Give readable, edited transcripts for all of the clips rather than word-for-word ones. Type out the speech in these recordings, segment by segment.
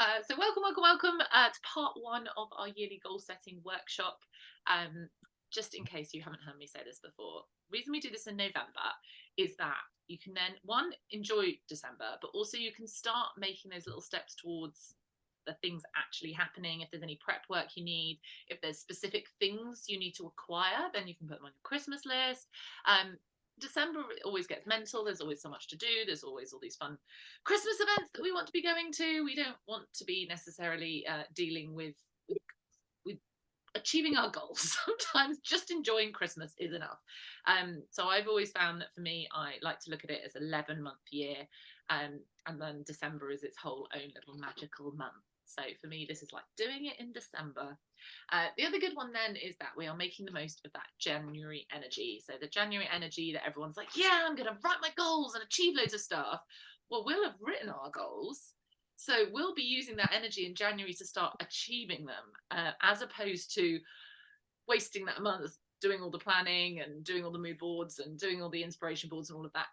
So welcome to part one of our yearly goal setting workshop. Um, just in case you haven't heard me say this before, the reason we do this in November is that you can then enjoy December, but also you can start making those little steps towards the things actually happening. If there's any prep work you need, if there's specific things you need to acquire, then you can put them on your Christmas list. December always gets mental. There's always so much to do. There's always all these fun Christmas events that we want to be going to. We don't want to be necessarily dealing with achieving our goals. Sometimes just enjoying Christmas is enough. So I've always found that for me, I like to look at it as 11-month year, and then December is its whole own little magical month. So for me, this is like doing it in December. The other good one then is that we are making the most of that January energy. So the January energy that everyone's like, yeah, I'm going to write my goals and achieve loads of stuff. Well, we'll have written our goals. So we'll be using that energy in January to start achieving them, as opposed to wasting that month doing all the planning and doing all the mood boards and doing all the inspiration boards and all of that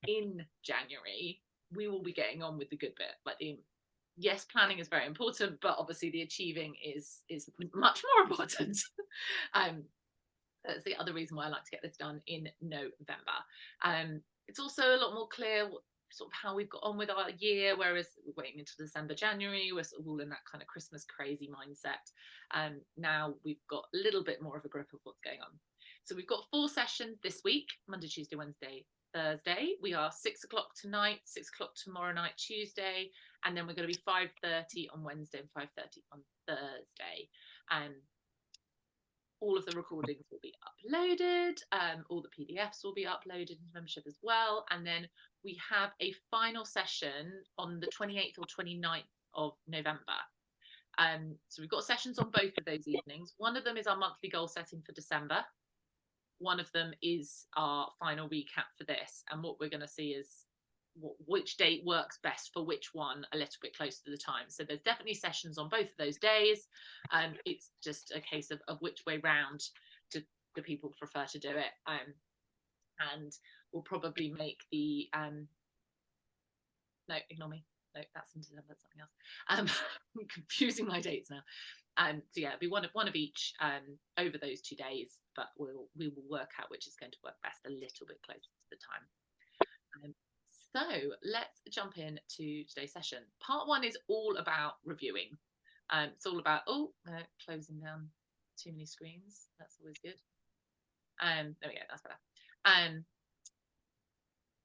in January. We will be getting on with the good bit. Like yes, planning is very important, but obviously the achieving is much more important. um, that's the other reason why I like to get this done in November. It's also a lot more clear sort of how we've got on with our year, whereas we're waiting until December, January, we're sort of all in that kind of Christmas crazy mindset. Now we've got a little bit more of a grip of what's going on. So we've got 4 sessions this week: Monday, Tuesday, Wednesday, Thursday. We are 6 o'clock tonight, 6 o'clock tomorrow night, Tuesday, and then we're going to be 5:30 on Wednesday and 5:30 on Thursday. All of the recordings will be uploaded. All the PDFs will be uploaded into membership as well. And then we have a final session on the 28th or 29th of November. So we've got sessions on both of those evenings. One of them is our monthly goal setting for December. One of them is our final recap for this. And what we're going to see is which date works best for which one a little bit closer to the time. So there's definitely sessions on both of those days. It's just a case of which way round do the people prefer to do it. And we'll probably make the no, ignore me. No, that's in December, something else. I'm confusing my dates now. So yeah, it'll be one of each over those 2 days, but we will work out which is going to work best a little bit closer to the time. So let's jump into today's session. Part 1 is all about reviewing. It's all about closing down too many screens. That's always good. There we go. That's better.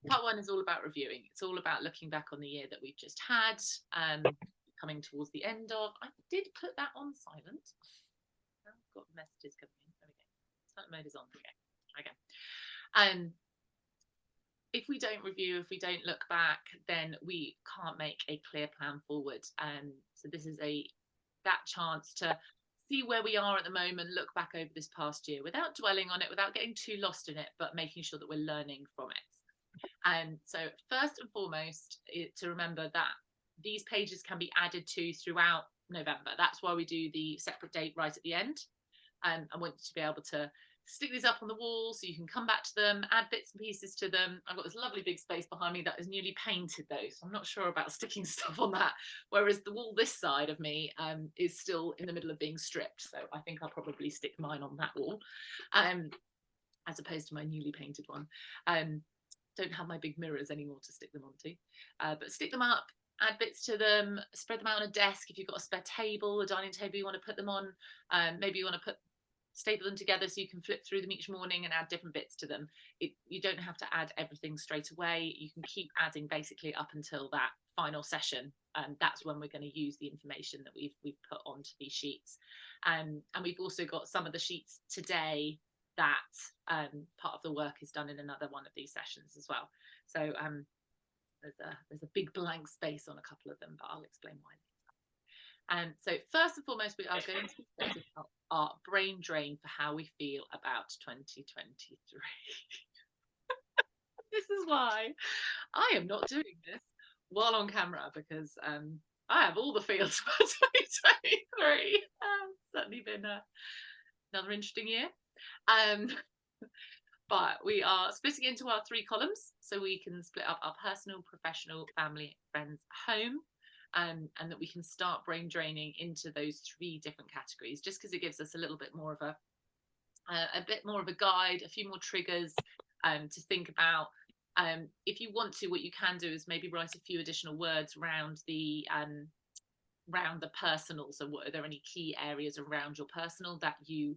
Part 1 is all about reviewing. It's all about looking back on the year that we've just had, coming towards the end of. I did put that on silent. I've got messages coming in. There we go. Silent mode is on. Okay. If we don't review, if we don't look back, then we can't make a clear plan forward. So this is that chance to see where we are at the moment, look back over this past year without dwelling on it, without getting too lost in it, but making sure that we're learning from it. So first and foremost, to remember that these pages can be added to throughout November. That's why we do the separate date right at the end. I want you to be able to stick these up on the wall so you can come back to them, add bits and pieces to them. I've got this lovely big space behind me that is newly painted though, so I'm not sure about sticking stuff on that, whereas the wall this side of me is still in the middle of being stripped, so I think I'll probably stick mine on that wall as opposed to my newly painted one. Don't have my big mirrors anymore to stick them onto, but stick them up, add bits to them, spread them out on a desk. If you've got a spare table, a dining table you want to put them on, maybe you want to staple them together so you can flip through them each morning and add different bits to them. You don't have to add everything straight away. You can keep adding basically up until that final session, and that's when we're going to use the information that we've put onto these sheets. And we've also got some of the sheets today that part of the work is done in another one of these sessions as well. So there's a big blank space on a couple of them, but I'll explain why. So first and foremost, we are going to talk about our brain drain for how we feel about 2023. This is why I am not doing this while on camera, because I have all the feels for 2023. Certainly been another interesting year. But we are splitting into our 3 columns so we can split up our personal, professional, family, friends, home. and that we can start brain draining into those 3 different categories, just because it gives us a little bit more of a guide, a few more triggers to think about. If you want to, what you can do is maybe write a few additional words around the personal. So are there any key areas around your personal that you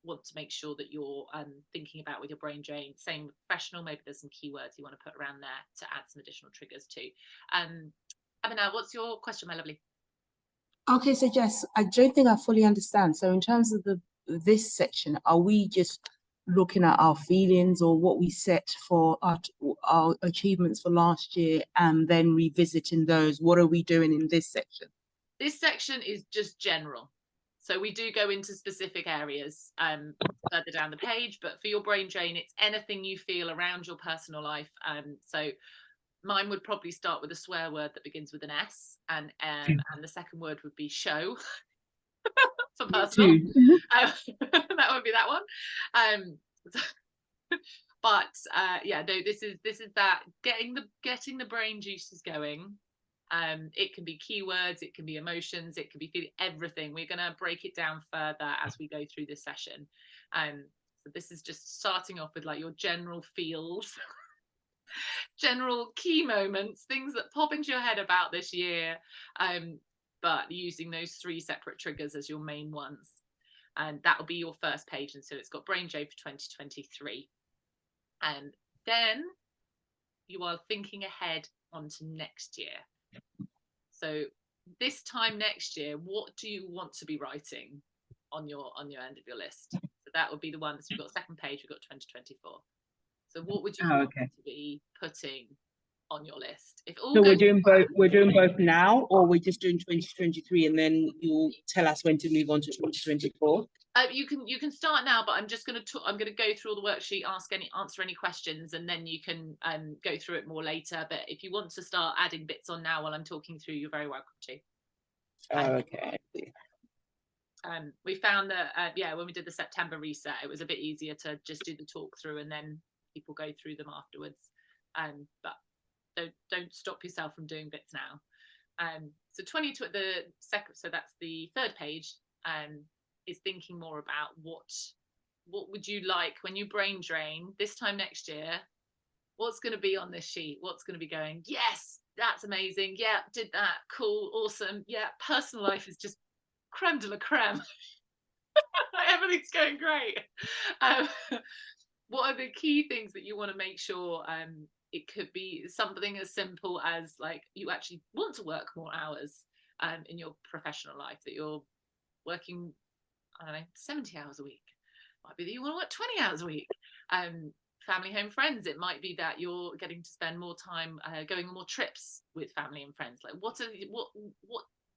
want to make sure that you're thinking about with your brain drain? Same with professional, maybe there's some keywords you want to put around there to add some additional triggers too. Abhinav, what's your question, my lovely? Okay, so Jess, I don't think I fully understand. So in terms of this section, are we just looking at our feelings or what we set for our achievements for last year and then revisiting those? What are we doing in this section? This section is just general. So we do go into specific areas further down the page, but for your brain drain, it's anything you feel around your personal life. So mine would probably start with a swear word that begins with an S, and the second word would be show for personal. That would be that one. But yeah, no, this is that getting the brain juices going. It can be keywords, it can be emotions, it can be everything. We're going to break it down further as we go through this session. So this is just starting off with like your general feels, general key moments, things that pop into your head about this year, but using those 3 separate triggers as your main ones. And that will be your first page. And so it's got brain drain for 2023. And then you are thinking ahead onto next year. So this time next year, what do you want to be writing on your end of your list? So that would be the one. So we've got second page, we've got 2024. So what would you want to be putting on your list? If all so we're doing both now, or we're just doing 2023 and then you'll tell us when to move on to 2024? You can start now, but I'm just going to go through all the worksheet, answer any questions, and then you can go through it more later. But if you want to start adding bits on now while I'm talking through, you're very welcome to. Okay. We found that when we did the September reset, it was a bit easier to just do the talk through and then people go through them afterwards. But don't stop yourself from doing bits now. So so that's the third page. Is thinking more about what would you like when you brain drain this time next year? What's going to be on this sheet? What's going to be going, yes, that's amazing. Yeah, did that. Cool. Awesome. Yeah, personal life is just creme de la creme. Everything's going great. What are the key things that you want to make sure? It could be something as simple as like you actually want to work more hours in your professional life, that you're working, I don't know, 70 hours a week. Might be that you want to work 20 hours a week. Family, home, friends. It might be that you're getting to spend more time going on more trips with family and friends. Like what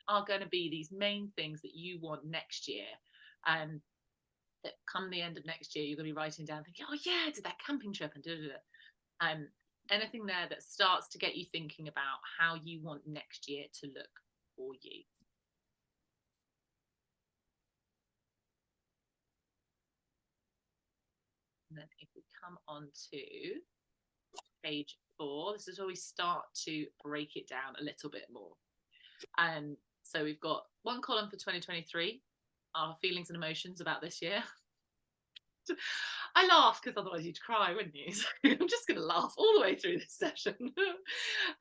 are going to be these main things that you want next year? That come the end of next year, you're going to be writing down, thinking, oh yeah, I did that camping trip and anything there that starts to get you thinking about how you want next year to look for you. And then if we come on to page 4, this is where we start to break it down a little bit more. So we've got one column for 2023, our feelings and emotions about this year. I laugh because otherwise you'd cry, wouldn't you? So I'm just going to laugh all the way through this session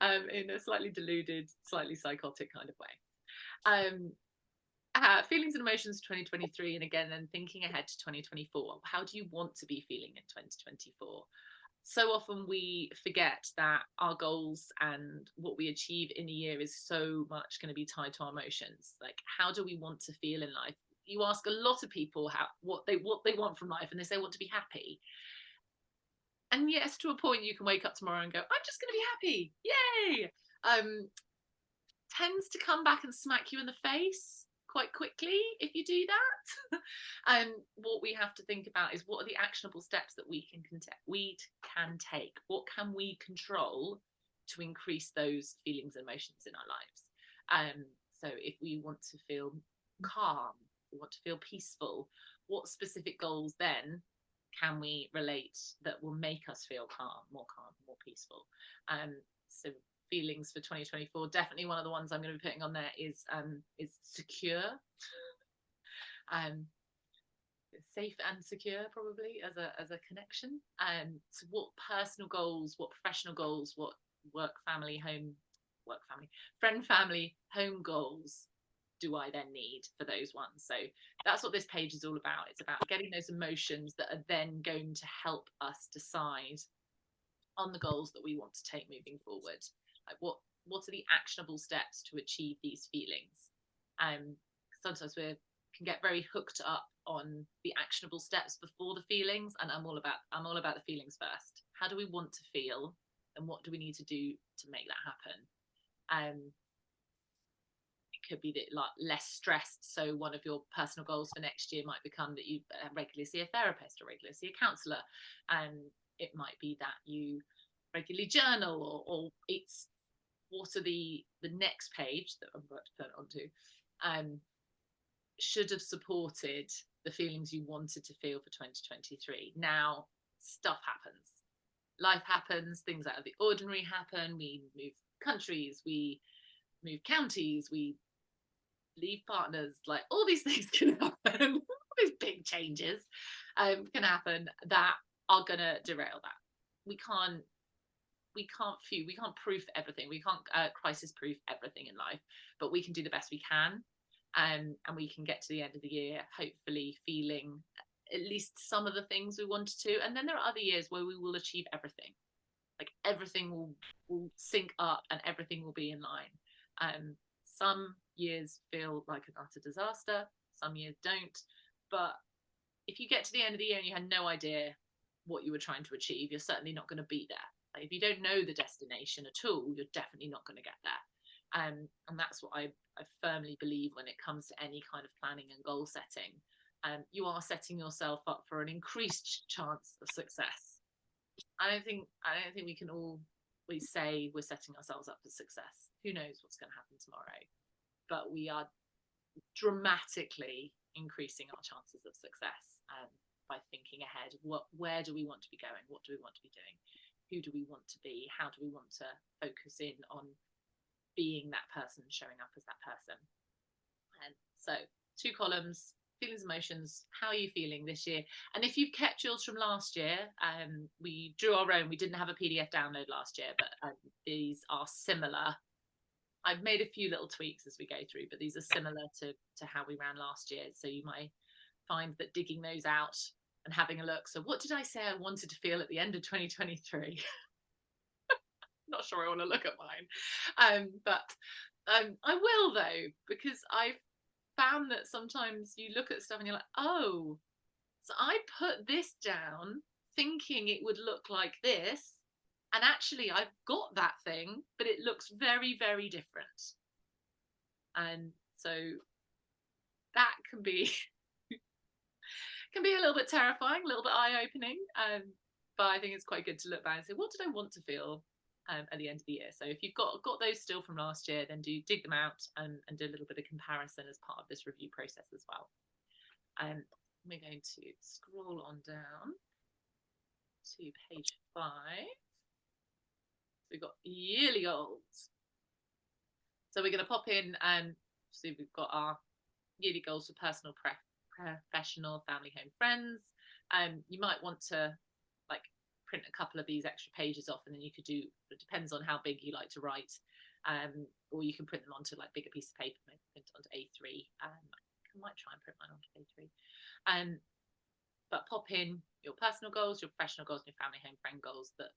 in a slightly deluded, slightly psychotic kind of way. Feelings and emotions 2023, and again then thinking ahead to 2024. How do you want to be feeling in 2024? So often we forget that our goals and what we achieve in a year is so much going to be tied to our emotions. Like, how do we want to feel in life? You ask a lot of people what they want from life, and they say want to be happy. And yes, to a point, you can wake up tomorrow and go, I'm just going to be happy, yay. Tends to come back and smack you in the face quite quickly if you do that. And what we have to think about is, what are the actionable steps that we can take? What can we control to increase those feelings and emotions in our lives? So if we want to feel calm, we want to feel peaceful, what specific goals then can we relate that will make us feel more calm, more peaceful? So feelings for 2024. Definitely one of the ones I'm going to be putting on there is secure. Safe and secure, probably, as a connection. So what personal goals, what professional goals, what friend, family, home goals do I then need for those ones? So that's what this page is all about. It's about getting those emotions that are then going to help us decide on the goals that we want to take moving forward. Like what are the actionable steps to achieve these feelings? Sometimes we can get very hooked up on the actionable steps before the feelings, and I'm all about the feelings first. How do we want to feel, and what do we need to do to make that happen? It could be that, like, less stressed. So one of your personal goals for next year might become that you regularly see a therapist or regularly see a counsellor. It might be that you regularly journal, or it's what are the next page that I'm about to turn onto should have supported the feelings you wanted to feel for 2023. Now, stuff happens. Life happens, things out of the ordinary happen. We move countries, we move counties, we leave partners, like all these things can happen. All these big changes can happen that are gonna derail that. We can't proof everything. We can't crisis proof everything in life, but we can do the best we can. And we can get to the end of the year hopefully feeling at least some of the things we wanted to. And then there are other years where we will achieve everything. Like everything will sync up and everything will be in line. Some years feel like an utter disaster, some years don't. But if you get to the end of the year and you had no idea what you were trying to achieve, you're certainly not going to be there. Like if you don't know the destination at all, you're definitely not going to get there. And that's what I firmly believe when it comes to any kind of planning and goal setting. You are setting yourself up for an increased chance of success. I don't think we can always say we're setting ourselves up for success. Who knows what's going to happen tomorrow? But we are dramatically increasing our chances of success by thinking ahead. Where do we want to be going? What do we want to be doing? Who do we want to be? How do we want to focus in on being that person, showing up as that person? And so 2 columns: feelings, emotions. How are you feeling this year? And if you've kept yours from last year, we drew our own. We didn't have a PDF download last year, but these are similar. I've made a few little tweaks as we go through, but these are similar to how we ran last year. So you might find that digging those out and having a look. So what did I say I wanted to feel at the end of 2023? Not sure I want to look at mine. But I will, though, because I've found that sometimes you look at stuff and you're like, oh, so I put this down thinking it would look like this, and actually I've got that thing, but it looks very, very different. And so that can be a little bit terrifying, a little bit eye-opening, but I think it's quite good to look back and say, what did I want to feel at the end of the year? So if you've got those still from last year, then do dig them out and do a little bit of comparison as part of this review process as well. We're going to scroll on down to page 5. So we've got yearly goals. So we're going to pop in so we've got our yearly goals for personal, professional, family, home, friends. You might want to print a couple of these extra pages off, and then you could do, it depends on how big you like to write, or you can print them onto bigger piece of paper, maybe print it onto A3. I might try and print mine onto A3. But pop in your personal goals, your professional goals, and your family, home, friend goals that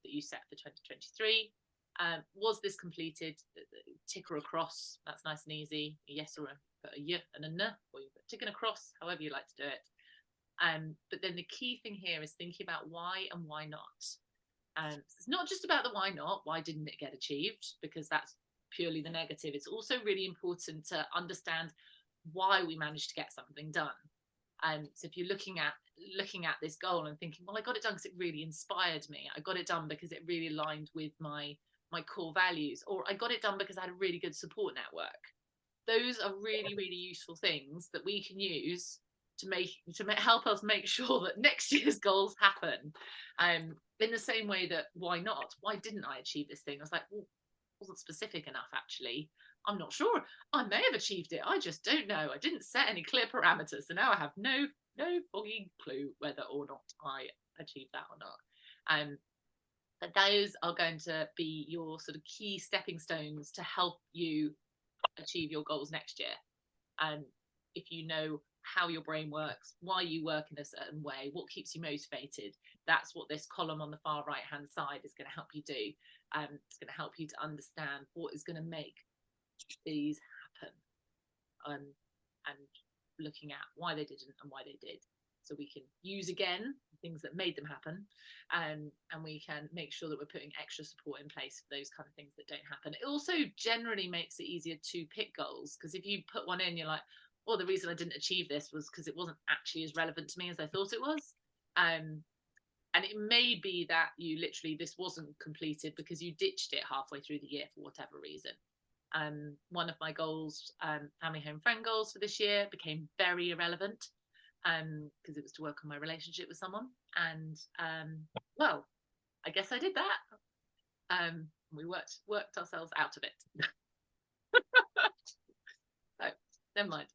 you set for 2023. Was this completed? Tick or a cross, that's nice and easy. A yes or a y and a n, or you put tick and a cross, however you like to do it. But then the key thing here is thinking about why and why not. It's not just about the why not, why didn't it get achieved, because that's purely the negative. It's also really important to understand why we managed to get something done. So if you're looking at this goal and thinking, well, I got it done because it really inspired me. I got it done because it really aligned with my core values, or I got it done because I had a really good support network. Those are really, really useful things that we can use to help us make sure that next year's goals happen. In the same way that why not? Why didn't I achieve this thing? I was like, well, wasn't specific enough, actually. I'm not sure. I may have achieved it. I just don't know. I didn't set any clear parameters. So now I have no foggy clue whether or not I achieved that or not. But those are going to be your sort of key stepping stones to help you achieve your goals next year. And if you know how your brain works, why you work in a certain way, what keeps you motivated, that's what this column on the far right hand side is going to help you do. It's going to help you to understand what is going to make these happen, and looking at why they didn't and why they did, so we can use again things that made them happen, and we can make sure that we're putting extra support in place for those kind of things that don't happen. It also generally makes it easier to pick goals, because if you put one in, you're like, well, the reason I didn't achieve this was because it wasn't actually as relevant to me as I thought it was. And it may be that you literally, this wasn't completed because you ditched it halfway through the year for whatever reason. One of my goals, family, home, friend goals for this year, became very irrelevant because it was to work on my relationship with someone. And well, I guess I did that. We worked ourselves out of it. So never mind.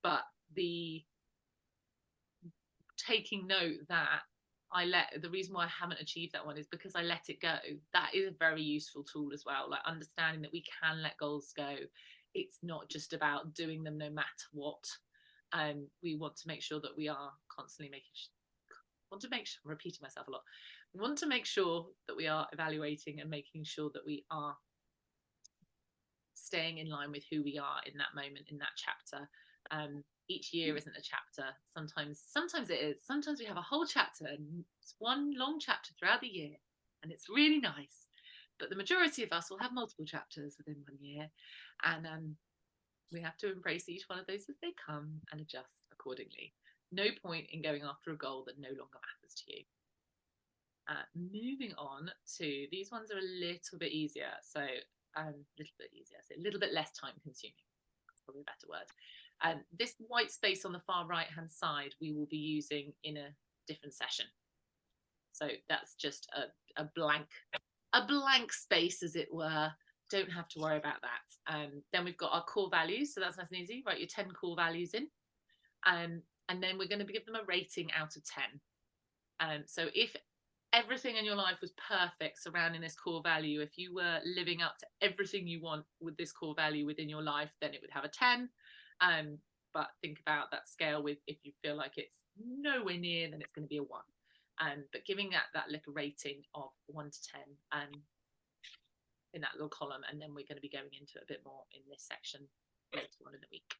But the taking note that the reason why I haven't achieved that one is because I let it go. That is a very useful tool as well, like understanding that we can let goals go. It's not just about doing them no matter what. We want to make sure that we are constantly I'm repeating myself a lot. We want to make sure that we are evaluating and making sure that we are staying in line with who we are in that moment, in that chapter. Each year isn't a chapter. Sometimes it is. Sometimes we have a whole chapter, and it's one long chapter throughout the year, and it's really nice. But the majority of us will have multiple chapters within 1 year, and we have to embrace each one of those as they come and adjust accordingly. No point in going after a goal that no longer matters to you. Moving on to these ones are a little bit easier. So a little bit less time consuming. That's probably a better word. This white space on the far right hand side we will be using in a different session. So that's just a blank space, as it were. Don't have to worry about that. Then we've got our core values, so that's nice and easy. Write your 10 core values in, and then we're going to give them a rating out of 10. So if everything in your life was perfect surrounding this core value, if you were living up to everything you want with this core value within your life, then it would have a 10. But think about that scale with, if you feel like it's nowhere near, then it's going to be a 1. But giving that little rating of 1 to 10 in that little column, and then we're going to be going into a bit more in this section later on in the week.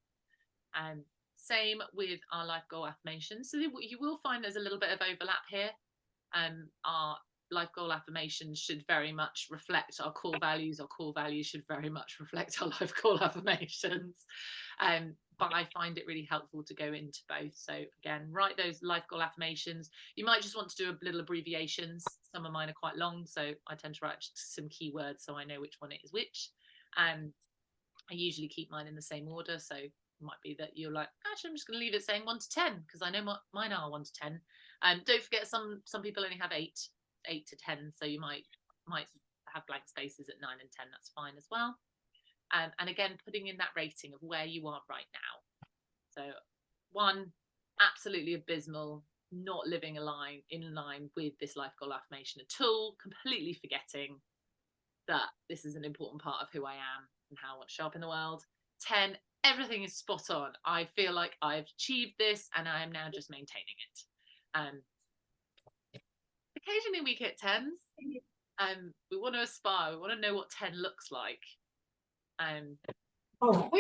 Same with our life goal affirmations. So you will find there's a little bit of overlap here. Our life goal affirmations should very much reflect our core values. Our core values should very much reflect our life goal affirmations. But I find it really helpful to go into both. So again, write those life goal affirmations. You might just want to do a little abbreviations. Some of mine are quite long, so I tend to write some keywords so I know which one it is which. I usually keep mine in the same order, so it might be that you're like, actually, I'm just going to leave it saying 1 to 10 because I know mine are 1 to 10. Don't forget, some people only have 8 to 10, so you might have blank spaces at 9 and 10. That's fine as well. And again, putting in that rating of where you are right now. So 1, absolutely abysmal, not living in line with this life goal affirmation at all, completely forgetting that this is an important part of who I am and how I want to show up in the world. 10, everything is spot on. I feel like I've achieved this and I am now just maintaining it. Occasionally we hit 10s. We want to aspire, we want to know what 10 looks like. But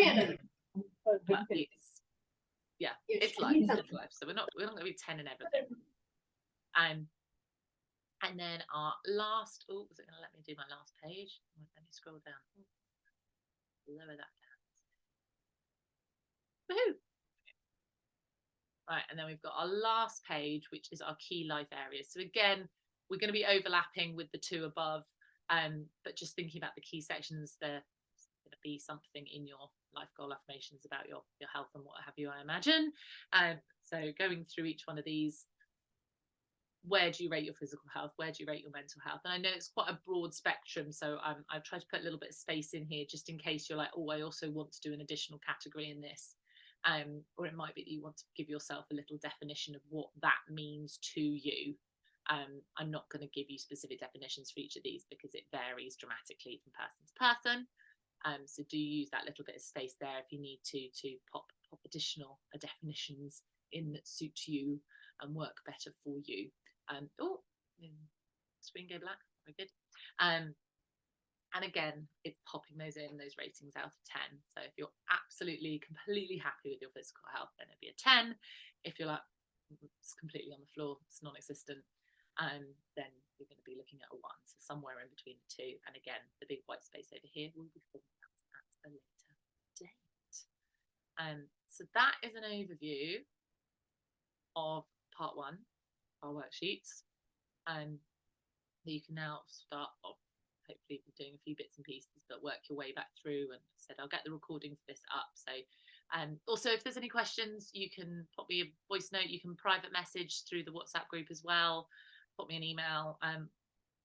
it's life. So we're not going to be 10 in everything. And then our last, was it going to let me do my last page? Let me scroll down. Lower that down. Woohoo! Right, and then we've got our last page, which is our key life areas. So again, we're going to be overlapping with the 2 above, but just thinking about the key sections, there's going to be something in your life goal affirmations about your health and what have you, I imagine. So going through each one of these, where do you rate your physical health? Where do you rate your mental health? And I know it's quite a broad spectrum, so I've tried to put a little bit of space in here just in case you're like, oh, I also want to do an additional category in this. Or it might be that you want to give yourself a little definition of what that means to you. I'm not going to give you specific definitions for each of these because it varies dramatically from person to person. So do use that little bit of space there if you need to pop additional definitions in that suit you and work better for you. Screen go black, very good. And again, it's popping those ratings out of 10. So if you're absolutely completely happy with your physical health, then it'd be a 10. If you're like, it's completely on the floor, it's non-existent, then you're going to be looking at a 1. So somewhere in between the two. And again, the big white space over here will be filled out at a later date. So that is an overview of part 1, our worksheets. You can now start off, hopefully doing a few bits and pieces, but work your way back through. And said I'll get the recording for this up. So also, if there's any questions, you can pop me a voice note. You can private message through the WhatsApp group as well. Pop me an email.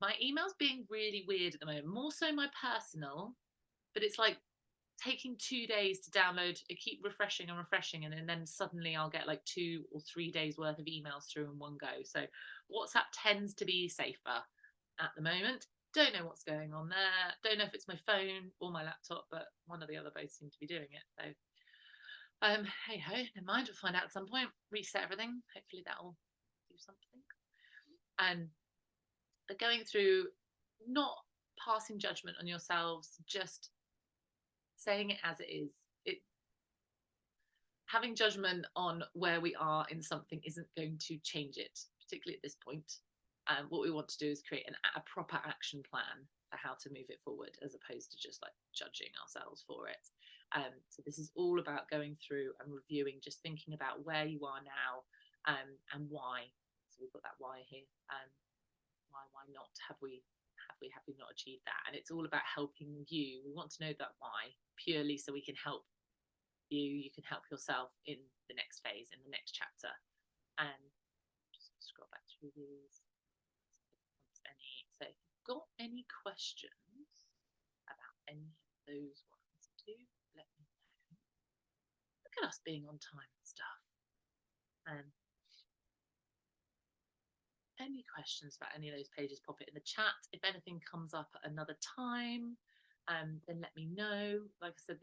My email's being really weird at the moment, more so my personal, but it's like taking 2 days to download. I keep refreshing and then suddenly I'll get like 2 or 3 days worth of emails through in one go. So WhatsApp tends to be safer at the moment. Don't know what's going on there. Don't know if it's my phone or my laptop, but one or the other both seem to be doing it. So hey ho, never mind, we'll find out at some point. Reset everything. Hopefully that will do something. But going through, not passing judgment on yourselves, just saying it as it is. Having judgment on where we are in something isn't going to change it, particularly at this point. What we want to do is create a proper action plan for how to move it forward, as opposed to just like judging ourselves for it. So this is all about going through and reviewing, just thinking about where you are now, and why. So we've got that why here. Why not? Have we not achieved that? And it's all about helping you. We want to know that why, purely so we can help you can help yourself in the next phase, in the next chapter. And just scroll back through these. So if you've got any questions about any of those ones, do let me know. Look at us being on time and stuff. Any questions about any of those pages, pop it in the chat. If anything comes up at another time, then let me know. Like I said,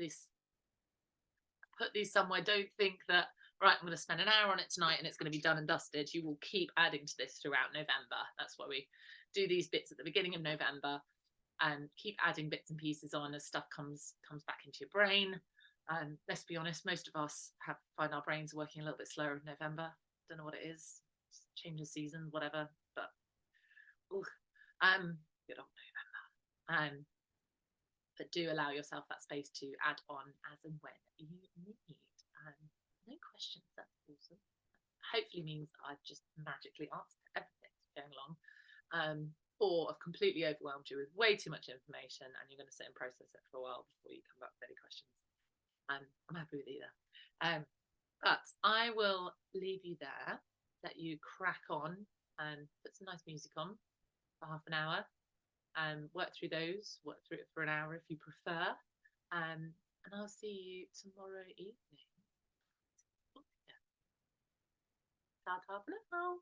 put these somewhere. Don't think that, right, I'm going to spend an hour on it tonight and it's going to be done and dusted. You will keep adding to this throughout November. That's why we do these bits at the beginning of November, and keep adding bits and pieces on as stuff comes back into your brain. Let's be honest, most of us find our brains working a little bit slower in November. Don't know what it is. Change of season, whatever, but good old November. But do allow yourself that space to add on as and when you need. No questions, that's awesome. Hopefully means I've just magically answered everything going along, or I've completely overwhelmed you with way too much information and you're going to sit and process it for a while before you come back with any questions. I'm happy with either. But I will leave you there, let you crack on and put some nice music on for half an hour, and work through it for an hour if you prefer, and I'll see you tomorrow evening. Ta-ta for now.